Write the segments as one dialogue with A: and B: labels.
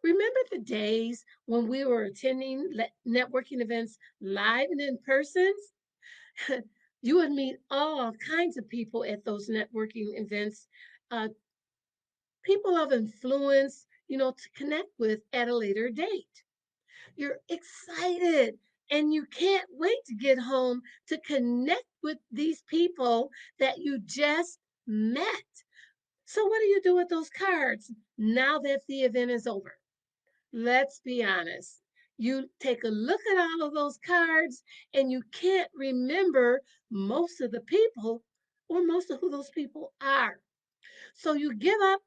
A: Remember the days when we were attending networking events live and in person? You would meet all kinds of people at those networking events, uh, people of influence, to connect with at a later date. You're excited and you can't wait to get home to connect with these people that you just met. So, what do you do with those cards now that the event is over? Let's be honest. You take a look at all of those cards and you can't remember most of the people or most of who those people are. So you give up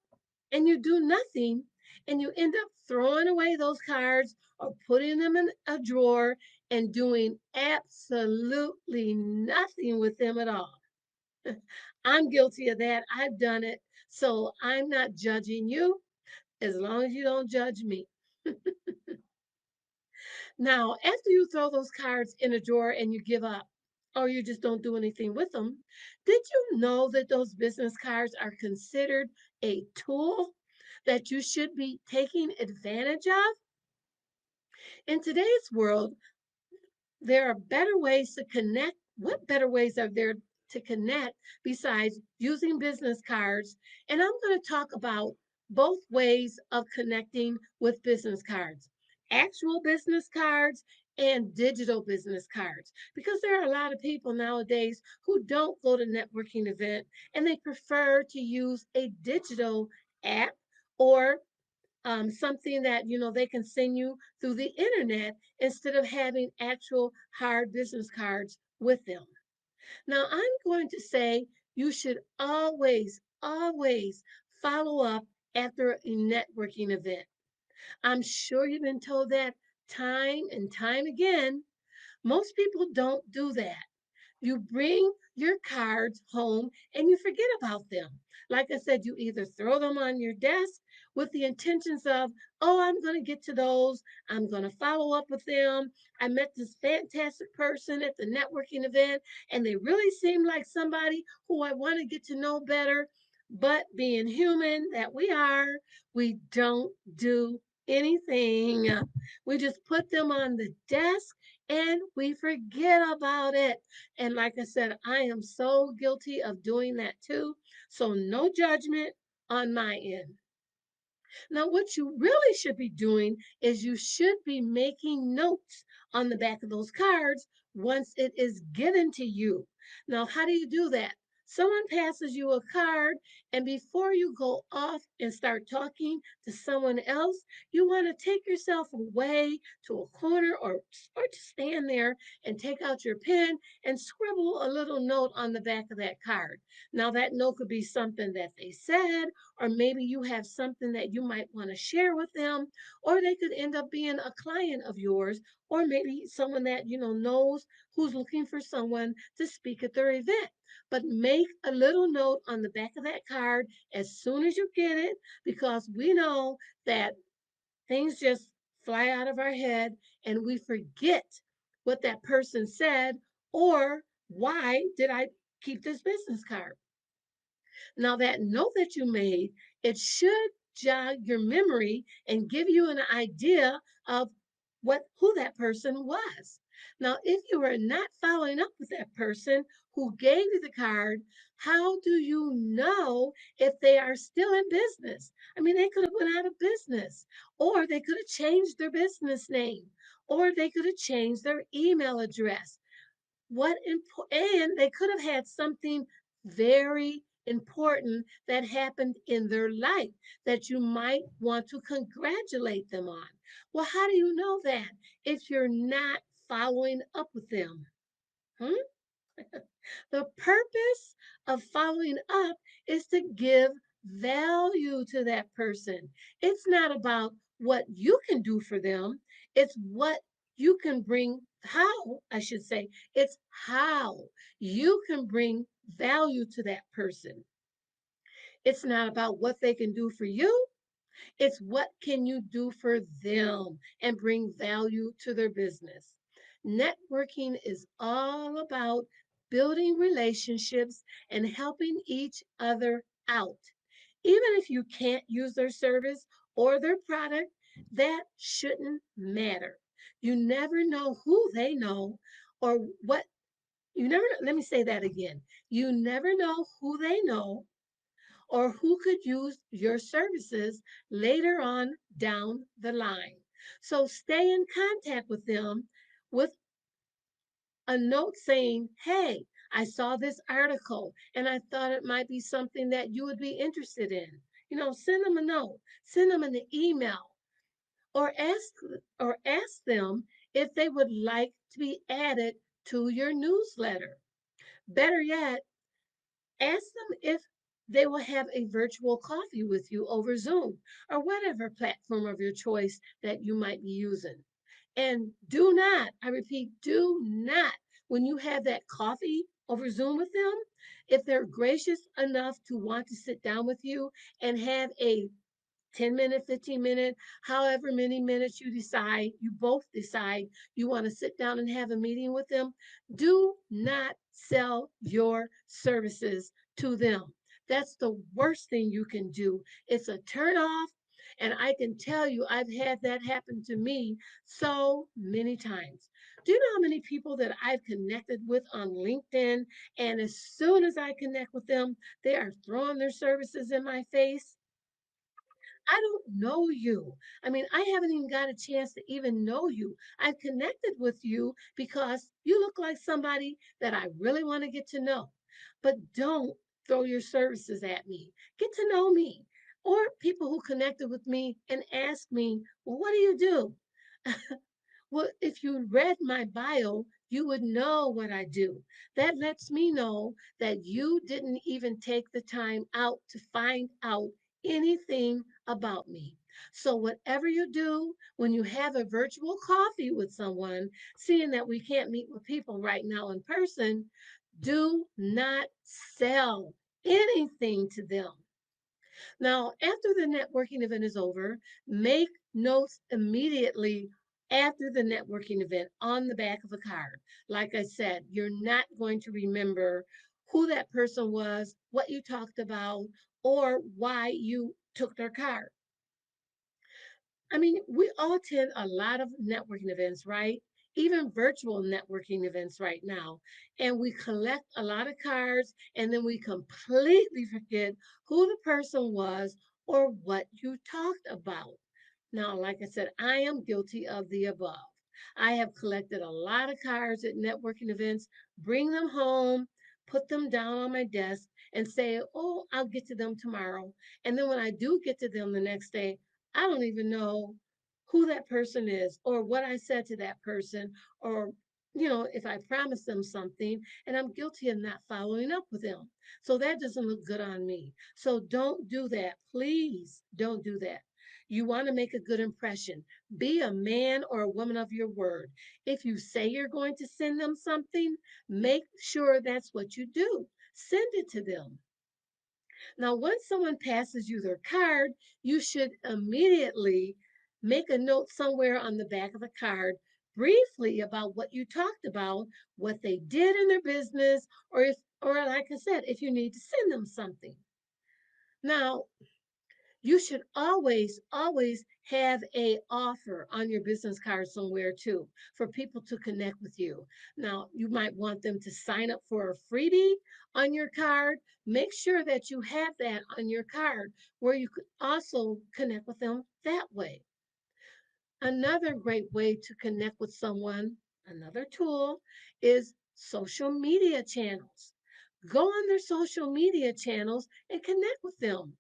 A: and you do nothing and you end up throwing away those cards or putting them in a drawer and doing absolutely nothing with them at all. I'm guilty of that. I've done it. So I'm not judging you as long as you don't judge me. Now, after you throw those cards in a drawer and you give up, or you just don't do anything with them, did you know that those business cards are considered a tool that you should be taking advantage of? In today's world, there are better ways to connect. What better ways are there to connect besides using business cards? And I'm going to talk about both ways of connecting with business cards, actual business cards and digital business cards, because there are a lot of people nowadays who don't go to networking event and they prefer to use a digital app or something that they can send you through the internet instead of having actual hard business cards with them. Now, I'm going to say you should always follow up after a networking event. I'm sure you've been told that time and time again. Most people don't do that. You bring your cards home and you forget about them. Like I said, you either throw them on your desk with the intentions of, oh, I'm going to get to those. I'm going to follow up with them. I met this fantastic person at the networking event, and they really seemed like somebody who I want to get to know better. But being human that we are, we don't do anything. We just put them on the desk and we forget about it. And like I said, I am so guilty of doing that too. So no judgment on my end. Now, what you really should be doing is you should be making notes on the back of those cards once it is given to you. Now, how do you do that? Someone passes you a card, and before you go off and start talking to someone else, you want to take yourself away to a corner or to stand there and take out your pen and scribble a little note on the back of that card. Now, that note could be something that they said, or maybe you have something that you might want to share with them, or they could end up being a client of yours, or maybe someone that knows who's looking for someone to speak at their event. But make a little note on the back of that card as soon as you get it, because we know that things just fly out of our head and we forget what that person said, or why did I keep this business card. Now, that note that you made, it should jog your memory and give you an idea of who that person was. Now, if you are not following up with that person who gave you the card, how do you know if they are still in business? I mean, they could have went out of business, or they could have changed their business name, or they could have changed their email address. And they could have had something very important that happened in their life that you might want to congratulate them on. Well, how do you know that if you're not following up with them? Hmm? The purpose of following up is to give value to that person. It's not about what you can do for them, it's what you can bring, how I should say, it's how you can bring value to that person. It's not about what they can do for you, it's what can you do for them and bring value to their business. Networking is all about building relationships and helping each other out. Even if you can't use their service or their product, that shouldn't matter. You never know who they know or what you never let me say that again. You never know who they know or who could use your services later on down the line. So stay in contact with them with a note saying, "Hey, I saw this article and I thought it might be something that you would be interested in." Send them a note, send them an email, or ask them if they would like to be added to your newsletter. Better yet, ask them if they will have a virtual coffee with you over Zoom or whatever platform of your choice that you might be using. And do not, I repeat, do not, when you have that coffee over Zoom with them, if they're gracious enough to want to sit down with you and have a 10-minute, 15-minute, however many minutes you both decide you want to sit down and have a meeting with them, do not sell your services to them. That's the worst thing you can do. It's a turn off. And I can tell you, I've had that happen to me so many times. Do you know how many people that I've connected with on LinkedIn? And as soon as I connect with them, they are throwing their services in my face. I don't know you. I mean, I haven't even got a chance to even know you. I've connected with you because you look like somebody that I really want to get to know. But don't throw your services at me. Get to know me. Or people who connected with me and ask me, "Well, what do you do?" Well, if you read my bio, you would know what I do. That lets me know that you didn't even take the time out to find out anything about me. So, whatever you do when you have a virtual coffee with someone, seeing that we can't meet with people right now in person, do not sell anything to them. Now, after the networking event is over, make notes immediately after the networking event on the back of a card. Like I said, you're not going to remember who that person was, what you talked about, or why you took their card. I mean, we all attend a lot of networking events, right? Even virtual networking events right now. And we collect a lot of cards and then we completely forget who the person was or what you talked about. Now, like I said, I am guilty of the above. I have collected a lot of cards at networking events, bring them home, put them down on my desk, and say, "Oh, I'll get to them tomorrow." And then when I do get to them the next day, I don't even know who that person is or what I said to that person or if I promised them something and I'm guilty of not following up with them. So that doesn't look good on me. So don't do that. Please don't do that. You want to make a good impression. Be a man or a woman of your word. If you say you're going to send them something, make sure that's what you do. Send it to them. Now, once someone passes you their card, you should immediately make a note somewhere on the back of the card briefly about what you talked about, what they did in their business, or like I said, if you need to send them something. Now, you should always have a offer on your business card somewhere too for people to connect with you. Now, you might want them to sign up for a freebie on your card. Make sure that you have that on your card where you could also connect with them that way. Another great way to connect with someone, another tool, is social media channels. Go on their social media channels and connect with them.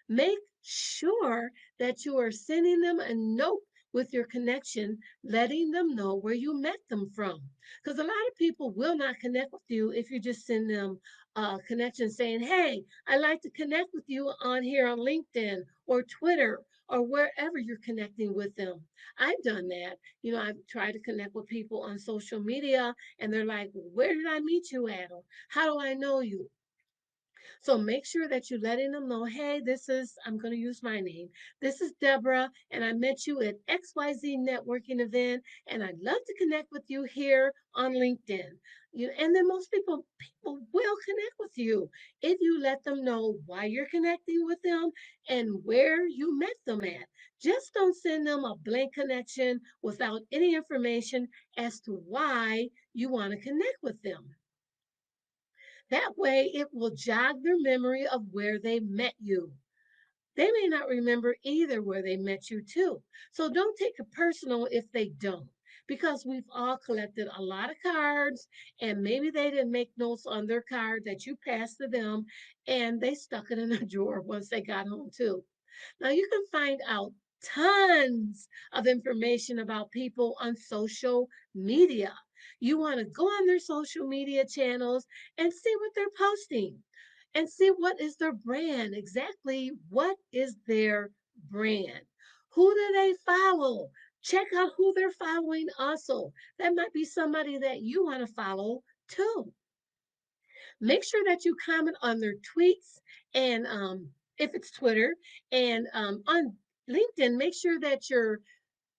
A: Make sure that you are sending them a note with your connection, letting them know where you met them from. Because a lot of people will not connect with you if you just send them a connection saying, "Hey, I'd like to connect with you on here on LinkedIn or Twitter or wherever you're connecting with them." I've done that. I've tried to connect with people on social media and they're like, "Where did I meet you at?" Or "How do I know you?" So make sure that you're letting them know, "Hey, I'm going to use my name. This is Deborah, and I met you at XYZ networking event, and I'd love to connect with you here on LinkedIn." And then most people will connect with you if you let them know why you're connecting with them and where you met them at. Just don't send them a blank connection without any information as to why you want to connect with them. That way, it will jog their memory of where they met you. They may not remember either where they met you too. So don't take it personal if they don't, because we've all collected a lot of cards and maybe they didn't make notes on their card that you passed to them and they stuck it in a drawer once they got home too. Now you can find out tons of information about people on social media. You want to go on their social media channels and see what they're posting and see what is their brand. Exactly what is their brand? Who do they follow? Check out who they're following also. That might be somebody that you want to follow too. Make sure that you comment on their tweets and if it's Twitter and on LinkedIn, make sure that you're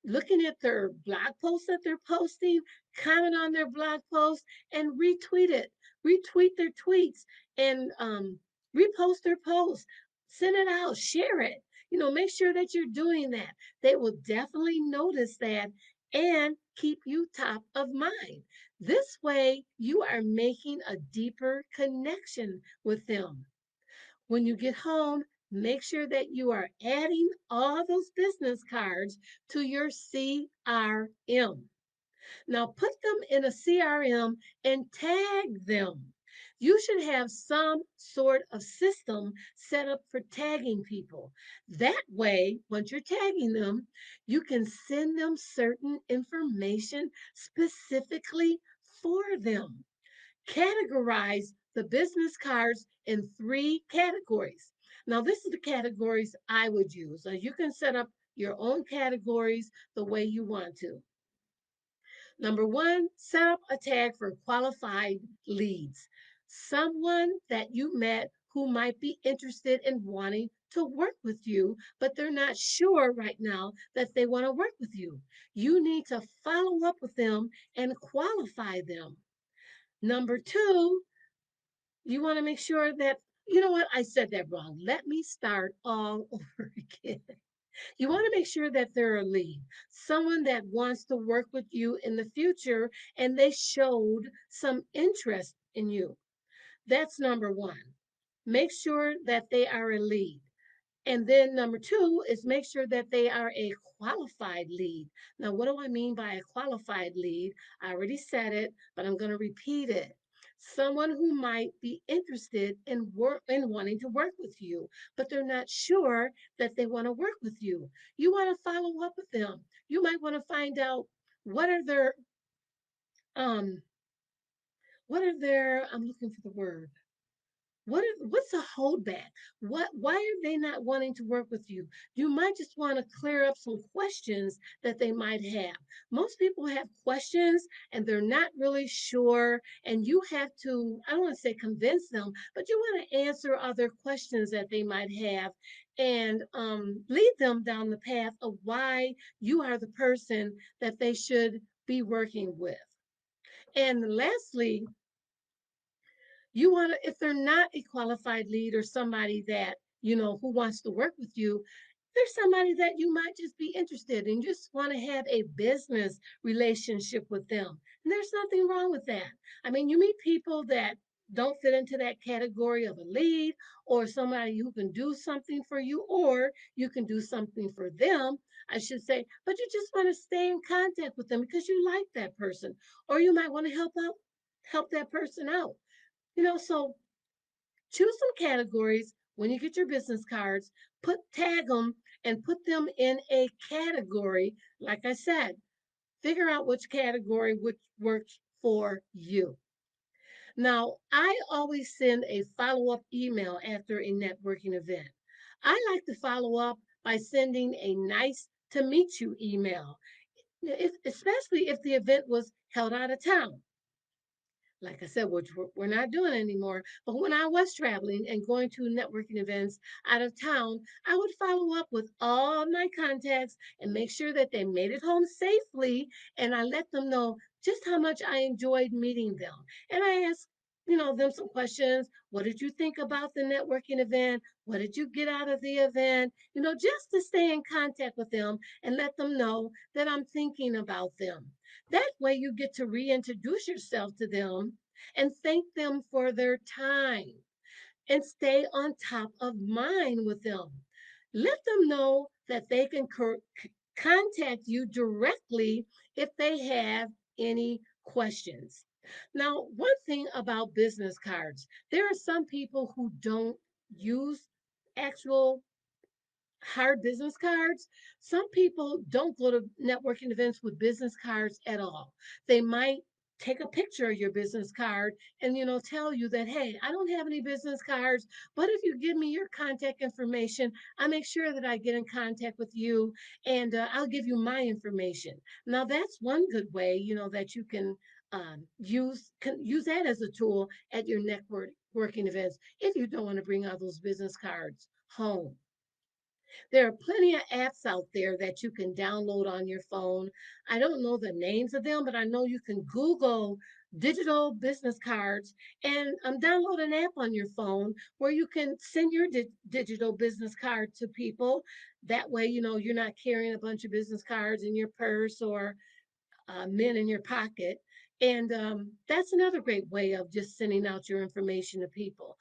A: looking at their blog posts that they're posting, comment on their blog posts, and retweet it. Retweet their tweets and repost their posts. Send it out, share it. Make sure that you're doing that. They will definitely notice that and keep you top of mind. This way, you are making a deeper connection with them. When you get home, make sure that you are adding all those business cards to your CRM. Now put them in a CRM and tag them. You should have some sort of system set up for tagging people. That way, once you're tagging them, you can send them certain information specifically for them. Categorize the business cards in three categories. Now, this is the categories I would use. Now, you can set up your own categories the way you want to. Number one, set up a tag for qualified leads. Someone that you met who might be interested in wanting to work with you, but they're not sure right now that they want to work with you. You need to follow up with them and qualify them. Number two, you want to make sure that, you know what, I said that wrong. Let me start all over again. You want to make sure that they're a lead, someone that wants to work with you in the future and they showed some interest in you. That's number one. Make sure that they are a lead. And then number two is make sure that they are a qualified lead. Now, what do I mean by a qualified lead? I already said it, but I'm going to repeat it. Someone who might be interested in wanting to work with you, but they're not sure that they want to work with you. You want to follow up with them. You might want to find out what are their um I'm looking for the word. What's a holdback? Why are they not wanting to work with you? You might just want to clear up some questions that they might have. Most people have questions and they're not really sure, and you have to, I don't want to say convince them, but you want to answer other questions that they might have and lead them down the path of why you are the person that they should be working with. And lastly, you want to, if they're not a qualified lead or somebody that, who wants to work with you, there's somebody that you might just be interested in, just want to have a business relationship with them. And there's nothing wrong with that. I mean, you meet people that don't fit into that category of a lead or somebody who can do something for you or you can do something for them, I should say, but you just want to stay in contact with them because you like that person or you might want to help that person out. So choose some categories when you get your business cards, tag them and put them in a category. Like I said, figure out which category which works for you. Now, I always send a follow-up email after a networking event. I like to follow up by sending a nice to meet you email, especially if the event was held out of town. Like I said, which we're not doing anymore. But when I was traveling and going to networking events out of town, I would follow up with all my contacts and make sure that they made it home safely. And I let them know just how much I enjoyed meeting them. And I asked them some questions. What did you think about the networking event? What did you get out of the event? Just to stay in contact with them and let them know that I'm thinking about them. That way, you get to reintroduce yourself to them and thank them for their time and stay on top of mind with them. Let them know that they can contact you directly if they have any questions. Now, one thing about business cards, there are some people who don't use actual hard business cards. Some people don't go to networking events with business cards at all. They might take a picture of your business card and tell you that, hey, I don't have any business cards, but if you give me your contact information, I make sure that I get in contact with you, and I'll give you my information. Now that's one good way that you can use that as a tool at your networking events if you don't want to bring all those business cards home. There are plenty of apps out there that you can download on your phone. I don't know the names of them, but I know you can Google digital business cards and download an app on your phone where you can send your digital business card to people. That way, you're not carrying a bunch of business cards in your purse or men in your pocket. And that's another great way of just sending out your information to people.